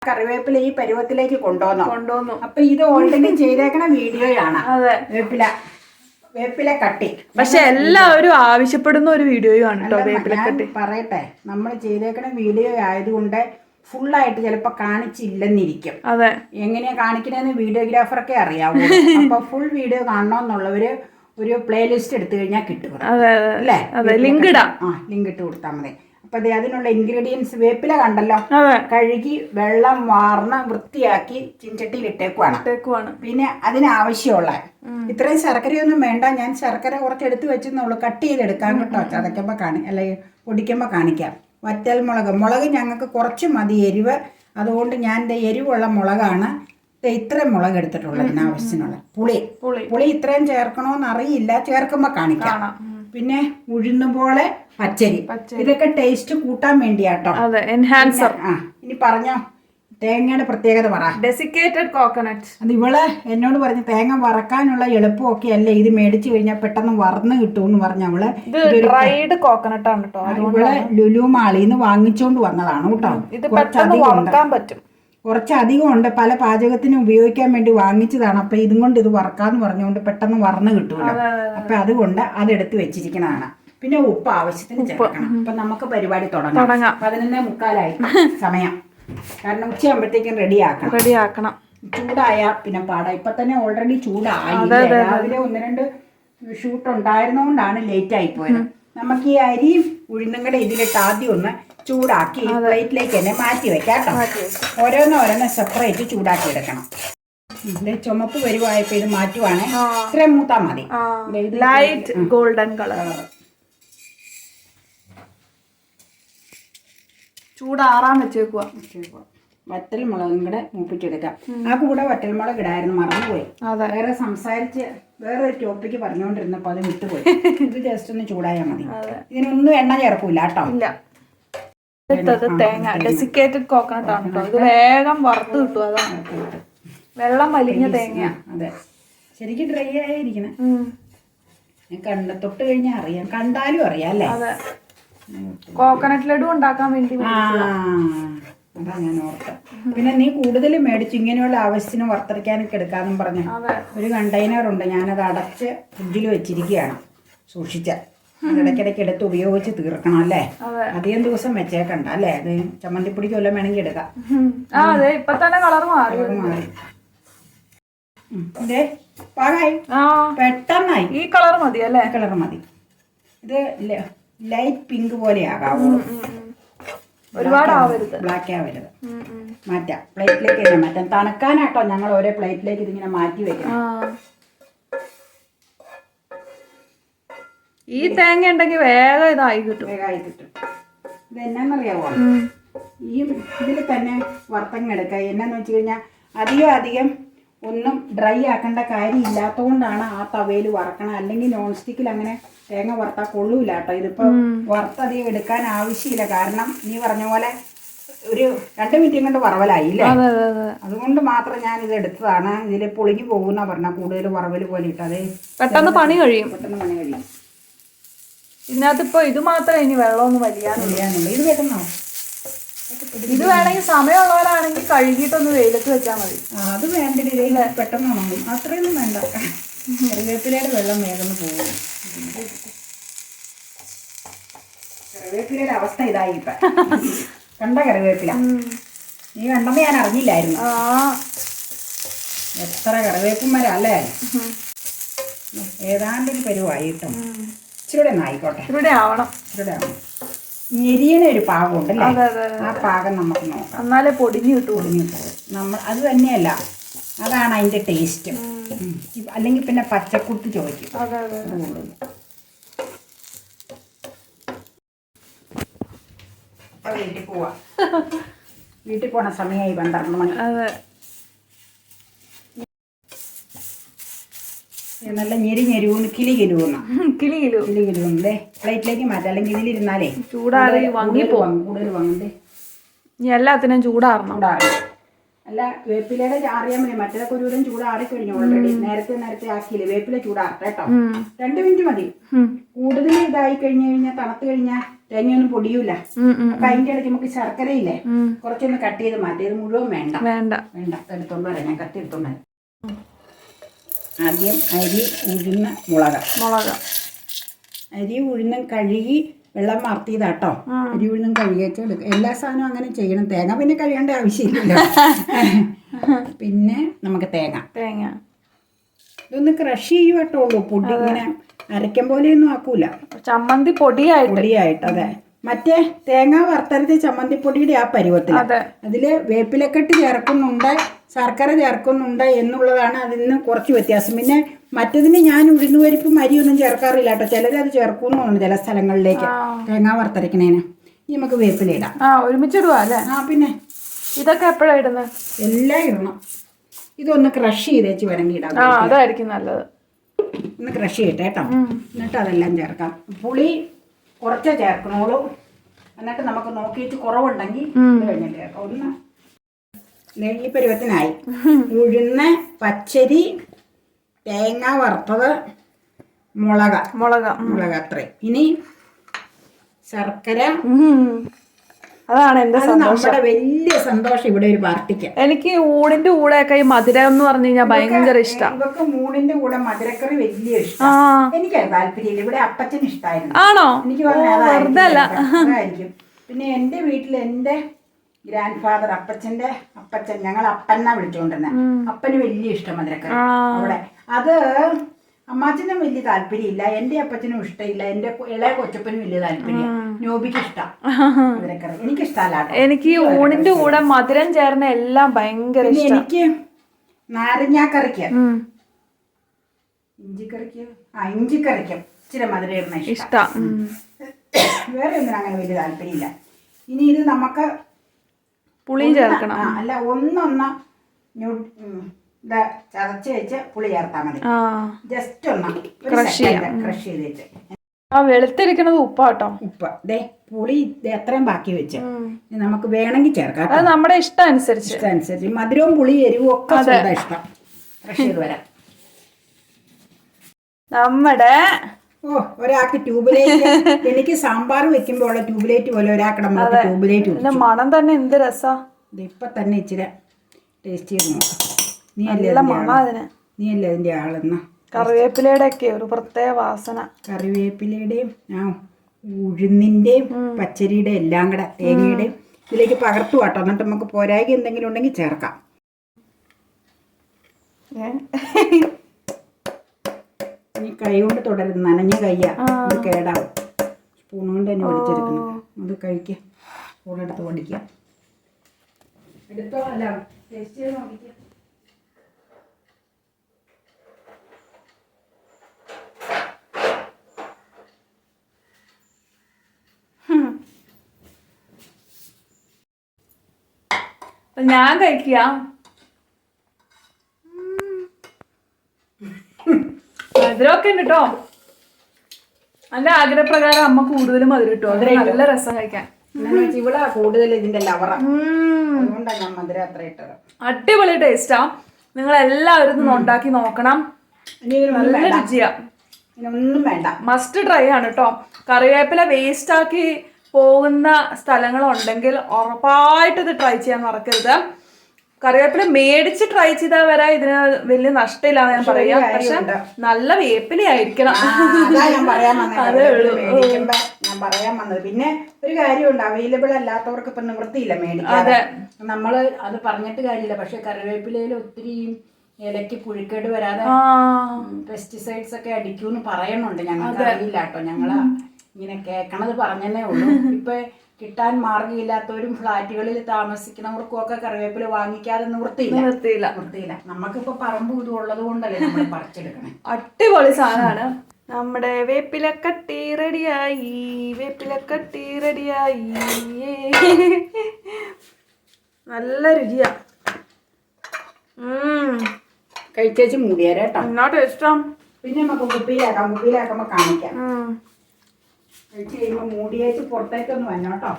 കറിവേപ്പില ഈ പരുവത്തിലേക്ക് കൊണ്ടുവന്നു. അപ്പൊ ഇത് ഓൾറെഡി ചെയ്തേക്കണ വീഡിയോയാണ്. വേപ്പില കട്ടി. പക്ഷെ എല്ലാവരും ആവശ്യപ്പെടുന്ന ഒരു വീഡിയോയാണ് കേട്ടോ വേപ്പില കട്ടി. പറയട്ടെ, നമ്മൾ ചെയ്തേക്കണ വീഡിയോ ആയതുകൊണ്ട് ഫുള്ളായിട്ട് ചിലപ്പോ കാണിച്ചില്ലെന്നിരിക്കും. അതെ, എങ്ങനെയാ കാണിക്കണേന്ന് വീഡിയോഗ്രാഫറൊക്കെ അറിയാവൂ. അപ്പൊ ഫുൾ വീഡിയോ കാണണമെന്നുള്ളവര് ഒരു പ്ലേലിസ്റ്റ് എടുത്തു കഴിഞ്ഞാൽ കിട്ടും അല്ലേ? ലിങ്ക് ഇടാം. ലിങ്ക് ഇട്ട് കൊടുത്താൽ മതി. അപ്പൊ അതിനുള്ള ഇൻഗ്രീഡിയൻസ് വേപ്പില കണ്ടല്ലോ, കഴുകി വെള്ളം വാർന്ന് വൃത്തിയാക്കി ചിഞ്ചട്ടിയിൽ ഇട്ടേക്കുവാണ്. പിന്നെ അതിനാവശ്യമുള്ള ഇത്രയും ശർക്കരയൊന്നും വേണ്ട. ഞാൻ ശർക്കര കുറച്ച് എടുത്ത് വെച്ചെന്നുള്ളൂ. കട്ട് ചെയ്തെടുക്കാൻ കേട്ടോ, ചതയ്ക്കുമ്പോൾ അല്ലെങ്കിൽ പൊടിക്കുമ്പോൾ കാണിക്കാം. മുളക് ഞങ്ങൾക്ക് കുറച്ച് മതി എരിവ്. അതുകൊണ്ട് ഞാൻ എരിവുള്ള മുളകാണ് ഇത്രയും മുളക് എടുത്തിട്ടുള്ളത്. ഇതിനാവശ്യത്തിനുള്ള പുളി ഇത്രയും ചേർക്കണോന്ന് അറിയില്ല, ചേർക്കുമ്പോൾ കാണിക്കാം. പിന്നെ ഉഴുന്നുപോലെ പച്ചരി, ഇതൊക്കെ ടേസ്റ്റ് കൂട്ടാൻ വേണ്ടിയാട്ടോ, എൻഹാൻസർ. ഇനി പറഞ്ഞോ തേങ്ങയുടെ പ്രത്യേകത പറ. Desiccated coconut. അത് ഇവള് എന്നോട് പറഞ്ഞു തേങ്ങ വറക്കാനുള്ള എളുപ്പമൊക്കെ അല്ലേ, ഇത് മേടിച്ചു കഴിഞ്ഞാൽ പെട്ടെന്ന് വറന്ന് കിട്ടുമെന്ന് പറഞ്ഞ അവള്. ഡ്രൈഡ് കോക്കനട്ട് ആണ് കേട്ടോ. ഇവള് ലുലു മാളിന്ന് വാങ്ങിച്ചോണ്ട് വന്നതാണ് കേട്ടോ. കുറച്ചധികം ഉണ്ട്, പല പാചകത്തിനും ഉപയോഗിക്കാൻ വേണ്ടി വാങ്ങിച്ചതാണ്. അപ്പൊ ഇതും കൊണ്ട് ഇത് വറക്കാന്ന് പറഞ്ഞുകൊണ്ട് പെട്ടെന്ന് വറന്ന് കിട്ടുമല്ലോ. അപ്പൊ അതുകൊണ്ട് അതെടുത്ത് വെച്ചിരിക്കുന്നതാണ്. പിന്നെ ഉപ്പ് ആവശ്യത്തിന് ചേർക്കണം. അപ്പൊ നമുക്ക് പരിപാടി തുടങ്ങാം. 11:45 സമയം. കാരണം ഉച്ചയാകുമ്പോഴത്തേക്കും റെഡിയാക്കണം. ചൂടായ പിന്നെ പാടാ. ഇപ്പൊ തന്നെ ഓൾറെഡി ചൂടായി. രാവിലെ 1-2 ഷൂട്ട് ഉണ്ടായിരുന്നോണ്ടാണ് ലേറ്റ് ആയി പോയത്. നമുക്ക് ഈ അരിയും ഉഴുന്നും കൂടെ ഇതിലിട്ട് ആദ്യം ഒന്ന് ചൂടാക്കി പ്ലേറ്റിലേക്ക് തന്നെ മാറ്റി വെക്കാം കേട്ടോ. ഓരോന്ന് സെപ്പറേറ്റ് ചൂടാക്കി എടുക്കണം. ചുമപ്പ് വരുവായപ്പോ ഇത് മാറ്റുവാണ്. ഇത്രയും മൂത്താ മതി. Light golden colour. ചൂടാറാൻ വെച്ചേക്കുക. വറ്റൽ മുളകും കൂടെ മൂപ്പിച്ചെടുക്കാം. ആ കൂടെ വറ്റൽ മുളക് ഇടായിരുന്നു, മറന്നുപോയി. വേറെ സംസാരിച്ച് വേറെ ഒരു ടോപ്പിക്ക് പറഞ്ഞുകൊണ്ടിരുന്നപ്പോ അത് വിട്ടുപോയി. ഇത് ജസ്റ്റ് ഒന്ന് ചൂടായാൽ മതി. ഇതിനൊന്നും എണ്ണ ചേർക്കൂല കേട്ടോ. തേങ്ങ ഡെസിക്കേറ്റഡ് കോക്കനട്ട് ആണ് കേട്ടോ. ഇത് വേഗം വറുത്ത് കിട്ടും. അതാണ് വെള്ളം വലിഞ്ഞ തേങ്ങ. അതെ, ശരിക്കും ഡ്രൈ ആയിരിക്കണേ. തൊട്ട് കഴിഞ്ഞാൽ അറിയാം, കണ്ടാലും അറിയാം അല്ലേ. കോക്കനട്ട് ലഡു ഉണ്ടാക്കാൻ വേണ്ടി അതാ ഞാൻ ഓർത്തത്. പിന്നെ നീ കൂടുതൽ മേടിച്ചു ഇങ്ങനെയുള്ള ആവശ്യത്തിന് വറുത്തരയ്ക്കാനൊക്കെ എടുക്കാന്നും പറഞ്ഞു. ഒരു കണ്ടെയ്നർ ഉണ്ട്, ഞാനത് അടച്ച് ഫ്രിഡ്ജിൽ വെച്ചിരിക്കുകയാണ് സൂക്ഷിച്ച. ഇടയ്ക്കിടയ്ക്ക് എടുത്ത് ഉപയോഗിച്ച് തീർക്കണം അല്ലേ. അധികം ദിവസം വെച്ചേക്കണ്ട അല്ലേ. അത് ചമ്മന്തിപ്പൊടിക്ക് വല്ലതും വേണമെങ്കിൽ എടുക്കാം. ഇപ്പൊ തന്നെ കളർ മാറി. പാകായി, പെട്ടെന്നായി. ഈ കളർ മതി അല്ലേ? കളർ മതി. ഇത് ലൈറ്റ് പിങ്ക് പോലെ ആകാവൂ, ഒരുപാട് ആവരുത്, ബ്ലാക്ക് ആവരുത്. മാറ്റാം, പ്ലേറ്റിലേക്ക് തന്നെ മാറ്റാം. തണുക്കാനാട്ടോ ഞങ്ങൾ ഓരോ പ്ലേറ്റിലേക്ക് ഇതിങ്ങനെ മാറ്റി വെക്കണം. ഈ തേങ്ങ ഉണ്ടെങ്കിൽ വേഗം ഇതായി കിട്ടും. ഇത് എന്നാന്നറിയാവോ, ഈ ഇതിൽ തന്നെ വറുത്തങ്ങെടുക്കുക. എന്നാന്ന് വെച്ച് കഴിഞ്ഞാൽ അധികം ഒന്നും ഡ്രൈ ആക്കേണ്ട കാര്യമില്ലാത്തതുകൊണ്ടാണ് ആ തവയിൽ വറക്കണം. അല്ലെങ്കിൽ നോൺ സ്റ്റിക്കിൽ അങ്ങനെ തേങ്ങ വറുത്താൽ കൊള്ളൂല കേട്ടോ. ഇതിപ്പോൾ വറുത്തധികം എടുക്കാൻ ആവശ്യമില്ല. കാരണം നീ പറഞ്ഞ പോലെ ഒരു 2 മിനിറ്റും കൊണ്ട് വറവലായില്ലേ. അതുകൊണ്ട് മാത്രം ഞാൻ ഇത് എടുത്തതാണ്. ഇതിൽ പൊളിഞ്ഞു പോകുന്ന പറഞ്ഞാൽ കൂടുതൽ വറവൽ പോലെ ഇട്ടത് പെട്ടെന്ന് പണി കഴിയും. ഇതിനകത്ത് ഇപ്പോൾ ഇത് മാത്രമേ ഇനി വെള്ളമൊന്നും വലിയാനുള്ളൂ. ഇത് പെട്ടെന്നോ. ഇത് വേണമെങ്കിൽ സമയമുള്ളവരാണെങ്കിൽ കഴുകിയിട്ടൊന്ന് വെയിലത്ത് വെച്ചാൽ മതി. അത് വേണ്ടില്ല, പെട്ടെന്ന് ഉണങ്ങും. അത്രയൊന്നും വേണ്ട. കറിവേപ്പിലയുടെ വെള്ളം വേഗം പോകും. കറിവേപ്പിലയുടെ അവസ്ഥ ഇതായി ഇപ്പൊ. കണ്ട കറിവേപ്പില നീ കണ്ടെന്ന് ഞാൻ അറിഞ്ഞില്ലായിരുന്നു. എത്ര കറിവേപ്പന്മാരാ അല്ലേ. ഏതാണ്ടൊരു പരുവായി കേട്ടോ. ഇച്ചിരൂടെ ഒന്ന് ആയിക്കോട്ടെ. ഇവിടെ ആവണം. ഞെരിയണ ഒരു പാകം ഉണ്ടല്ലേ, ആ പാകം നമുക്ക് നോക്കാം. എന്നാലേ പൊടിഞ്ഞു കിട്ടും. നമ്മൾ അത് തന്നെയല്ല, അതാണ് അതിൻ്റെ ടേസ്റ്റ്. അല്ലെങ്കിൽ പിന്നെ പച്ചക്കുത്ത് ചോദിക്കും. വീട്ടിൽ പോവാ. വീട്ടിൽ പോണ സമയമായി 12 മണി. നല്ല ഞെരുന്ന് കിളികിലുവന്നേ. പ്ലേറ്റിലേക്ക് മാറ്റാം, അല്ലെങ്കിൽ ഇതിലിരുന്നാലേ ചൂടാറി കൂടുതൽ വാങ്ങണ്ടേ. എല്ലാത്തിനും ചൂടാറണം. അല്ല, വേപ്പിലയുടെ അറിയാൻ മതി. മറ്റേതൊക്കെ ഒരുവിധം ചൂടാറിക്കഴിഞ്ഞു ഓൾറെഡി. നേരത്തെ ആക്കിയില്ലേ. വേപ്പില ചൂടാറട്ടെ കേട്ടോ. 2 മിനിറ്റ് മതി. കൂടുതൽ ഇതായി കഴിഞ്ഞാൽ തണുത്ത് കഴിഞ്ഞാൽ തേങ്ങയൊന്നും പൊടിയൂല. അപ്പൊ അതിന്റെ ഇടയ്ക്ക് നമുക്ക് ശർക്കരയില്ലേ കുറച്ചൊന്ന് കട്ട് ചെയ്ത് മാറ്റി. ഇത് മുഴുവൻ വേണ്ട വേണ്ട വേണ്ട എടുത്തോണ്ട് വരാം. ഞാൻ കത്തി എടുത്തോണ്ട് വരാം. ആദ്യം അരി ഉഴുന്ന മുളക് അരി ഉഴുന്നും കഴുകി വെള്ളം മാർത്തിയതാട്ടോ. അരി ഉഴുന്നും കഴുകി വെച്ചെടുക്കുക. എല്ലാ സാധനവും അങ്ങനെ ചെയ്യണം. തേങ്ങ പിന്നെ കഴുകേണ്ട ആവശ്യമില്ലല്ലോ. പിന്നെ നമുക്ക് തേങ്ങ ഇതൊന്ന് ക്രഷ് ചെയ്യുവട്ടുള്ളൂ. പൊടി ഇങ്ങനെ അരയ്ക്കും പോലെയൊന്നും ആക്കൂല. ചമ്മന്തി പൊടിയായിട്ട്. അതെ, മറ്റേ തേങ്ങ വറുത്തരച്ച ചമ്മന്തിപ്പൊടിയുടെ ആ പരുവത്തിൽ. അതില് വേപ്പിലക്കെട്ട് ചേർക്കുന്നുണ്ട്, ശർക്കര ചേർക്കുന്നുണ്ട് എന്നുള്ളതാണ് അതിന് കുറച്ച് വ്യത്യാസം. പിന്നെ മറ്റതിന് ഞാൻ ഉഴുന്നുപരിപ്പും അരിയൊന്നും ചേർക്കാറില്ല കേട്ടോ. ചിലരത് ചേർക്കുന്നുണ്ട് ചില സ്ഥലങ്ങളിലേക്ക് തേങ്ങ വറുത്തരക്കണേന്. ഇനി നമുക്ക് വേപ്പില ഇടാം. ഒരുമിച്ചിടുക അല്ലേ? പിന്നെ ഇതൊക്കെ എപ്പോഴാണ് ഇടുന്നത്? എല്ലാം ഇടണം. ഇതൊന്ന് ക്രഷ് ചെയ്തേച്ച് വേണമെങ്കിൽ ഇടാം. അതായിരിക്കും നല്ലത്. ഒന്ന് ക്രഷ് ചെയ്യട്ടെ കേട്ടോ. എന്നിട്ട് അതെല്ലാം ചേർക്കാം. പുളി കുറച്ചേ ചേർക്കണോളൂ. എന്നിട്ട് നമുക്ക് നോക്കിയിട്ട് കുറവുണ്ടെങ്കിൽ കഴിഞ്ഞിട്ട് ചേർക്കാം. ഒന്ന് ഈ പരുവത്തിനായി. ഉഴുന്ന്, പച്ചരി, തേങ്ങ വറുത്തത്, മുളക് അത്രയും. ഇനി ശർക്കര. അതാണ് എന്റെ നമ്മുടെ വലിയ സന്തോഷം ഇവിടെ ഒരു പാർട്ടിക്ക്. എനിക്ക് ഊണിന്റെ കൂടെ ഒക്കെ ഈ മധുരം എന്ന് പറഞ്ഞു കഴിഞ്ഞാൽ ഭയങ്കര ഇഷ്ടം. ഇവർക്ക് ഊണിന്റെ കൂടെ മധുരക്കറി വലിയ ഇഷ്ടം. എനിക്ക് താല്പര്യമില്ല. ഇവിടെ അപ്പച്ചന് ഇഷ്ടമായിരുന്നു. ആണോ? എനിക്ക് അതായിരിക്കും. പിന്നെ എന്റെ വീട്ടിൽ എന്റെ ഗ്രാൻഡ് ഫാദർ അപ്പച്ചൻ, ഞങ്ങൾ അപ്പന്നാ വിളിച്ചോണ്ടിരുന്നത്. അപ്പന് വലിയ ഇഷ്ടം മധുരക്കറി അവിടെ. അത് അമ്മാച്ചനും വലിയ താല്പര്യമില്ല. എന്റെ അപ്പച്ചനും ഇഷ്ടമില്ല. എന്റെ ഇളയ കൊച്ചപ്പനും വലിയ താല്പര്യം. നോബിക്ക് ഇഷ്ടം മധുരക്കറി. എനിക്ക് ഇഷ്ടമല്ല. എനിക്ക് ഊണിന്റെ കൂടെ മധുരം ചേർന്ന എല്ലാം ഭയങ്കര ഇഷ്ടം. എനിക്ക് നാരങ്ങാക്കറിക്ക്, ഇഞ്ചിക്കറിക്കും ഇച്ചിരി മധുരം ഇടുന്ന ഇഷ്ടം. വേറെ ഒന്നും അങ്ങനെ വലിയ താല്പര്യമില്ല. ഇനി ഇത് നമുക്ക് പുളിയും ചേർക്കണം. അല്ല, ഒന്നൊന്ന് ചതച്ച് വെച്ച് പുളി ചേർത്താൽ മതി. ജസ്റ്റ് ഒന്ന് ക്രഷ് ചെയ്ത് വെച്ച്. വെളുത്തിരിക്കുന്നത് ഉപ്പാട്ടോ. ഉപ്പ് ദേ പുളി എത്രയും ബാക്കി വെച്ച് നമുക്ക് വേണമെങ്കിൽ ചേർക്കാം. അത് നമ്മുടെ ഇഷ്ടം അനുസരിച്ച്. മധുരവും പുളി എരിവും ഒക്കെ ഇഷ്ടം. ക്രഷ് ചെയ്ത് വരാം. നമ്മുടെ ഒരാൾക്ക് ട്യൂബിലേക്ക്. എനിക്ക് സാമ്പാർ വെക്കുമ്പോൾ ട്യൂബിലേറ്റ് പോലെ ഒരാൾക്ക് നമുക്ക് ട്യൂബിലേറ്റ്. മണം തന്നെ എന്ത് രസാ. ഇപ്പൊ തന്നെ ഇച്ചിരി ടേസ്റ്റ് ചെയ്ത് നോക്കാം. നീ അല്ലേ അതിന്റെ ആളെന്ന. കറിവേപ്പിലയുടെ ഒക്കെ ഒരു പ്രത്യേക വാസന. കറിവേപ്പിലയുടെയും ഉഴുന്നിന്റെയും പച്ചരിയുടെ എല്ലാം കൂടെ തേങ്ങയുടെയും ഇതിലേക്ക് പകർത്തു കേട്ടോ. എന്നിട്ട് നമുക്ക് പോരായ്ക എന്തെങ്കിലും ഉണ്ടെങ്കിൽ ചേർക്കാം. ഇനി കൈ കൊണ്ട് തുടരുത്. നനഞ്ഞ കയ്യാ, അത് കേടാവും. സ്പൂൺ കൊണ്ട് തന്നെ ഒടിച്ചെടുക്കണം. അത് കഴിക്കുക. സ്പൂണെടുത്ത് ഓടിക്കുക. എടുത്തോ. അല്ല, ടേസ്റ്റ് ചെയ്ത് നോക്കിക്കുക. ഞാൻ കഴിക്കുക. മധുരമൊക്കെ ഉണ്ട് കേട്ടോ. എന്റെ ആഗ്രഹപ്രകാരം അമ്മ കൂടുതലും മധുരം കിട്ടും. അത് നല്ല രസം കഴിക്കാൻ. ഇവിടെ കൂടുതൽ ഇതിന്റെ ലവറ. അതുകൊണ്ടാണ് ഞാൻ മധുരം അത്ര ഇട്ടത്. അടിപൊളി ടേസ്റ്റാ. നിങ്ങൾ എല്ലാവരും ഒന്ന് ഉണ്ടാക്കി നോക്കണം. നല്ല രുചിയാ. ഒന്നും വേണ്ട, മസ്റ്റ് ട്രൈ ആണ് കേട്ടോ. കറിവേപ്പില വേസ്റ്റ് ആക്കി പോകുന്ന സ്ഥലങ്ങളുണ്ടെങ്കിൽ ഉറപ്പായിട്ട് ഇത് ട്രൈ ചെയ്യാൻ മറക്കരുത്. കറിവേപ്പില മേടിച്ച് ട്രൈ ചെയ്താൽ വരെ ഇതിന് വലിയ നഷ്ടമില്ലാന്ന് ഞാൻ പറയാം. പക്ഷെ നല്ല വേപ്പില ആയിരിക്കണം. അതേ ഉള്ളൂ ഞാൻ പറയാൻ വന്നത്. പിന്നെ ഒരു കാര്യമുണ്ട്, അവൈലബിൾ അല്ലാത്തവർക്ക് ഇപ്പൊ നിവൃത്തിയില്ല മേടിക്കാതെ. നമ്മള് അത് പറഞ്ഞിട്ട് കാര്യമില്ല. പക്ഷെ കറിവേപ്പിലയിൽ ഒത്തിരി ഇലയ്ക്ക് പുഴുക്കേട് വരാതെ പെസ്റ്റിസൈഡ്സ് ഒക്കെ അടിക്കൂന്ന് പറയുന്നുണ്ട്. ഞങ്ങൾക്ക് അറിയില്ല കേട്ടോ. ഞങ്ങള് ഇങ്ങനെ കേൾക്കണത് പറഞ്ഞതേ ഉള്ളൂ. ഇപ്പൊ കിട്ടാൻ മാർഗ്ഗമില്ലാത്തവരും ഫ്ലാറ്റുകളിൽ താമസിക്കുന്നവർക്കും ഒക്കെ കറിവേപ്പില വാങ്ങിക്കാതെ നിവൃത്തിയില്ല. നമുക്കിപ്പോ പറമ്പ് ഇത് ഉള്ളത് കൊണ്ടല്ലേ നമ്മൾ പറിച്ചെടുക്കണേ. അടിപൊളി സാധനമാണ്. നമ്മുടെ വേപ്പിലക്കട്ടി റെഡിയായി. നല്ല രുചിയാ. കഴിച്ചേച്ച് മൂടിയാരേട്ടോ. എന്നോട്ട് ഇഷ്ടം. പിന്നെ നമുക്ക് കുപ്പിയിലാക്കുമ്പോ കാണിക്കാം. കഴിച്ച് കഴിയുമ്പോൾ മൂടിയേച്ച് പുറത്തേക്കൊന്ന് വന്നോട്ടോ.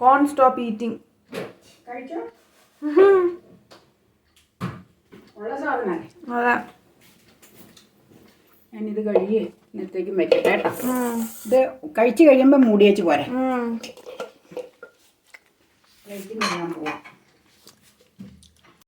കോൺ സ്റ്റോപ്പ് ഈറ്റിംഗ്. കഴിച്ചോ. ഉള്ള സാധനല്ലേ. അതെ. ഞാനിത് കഴുകി ഇന്നത്തേക്കും വെക്കട്ടെ കേട്ടോ. ഇത് കഴിച്ച് കഴിയുമ്പോൾ മൂടി വെച്ച് പോരെ. കഴിച്ച് കഴിയാൻ പോവാം.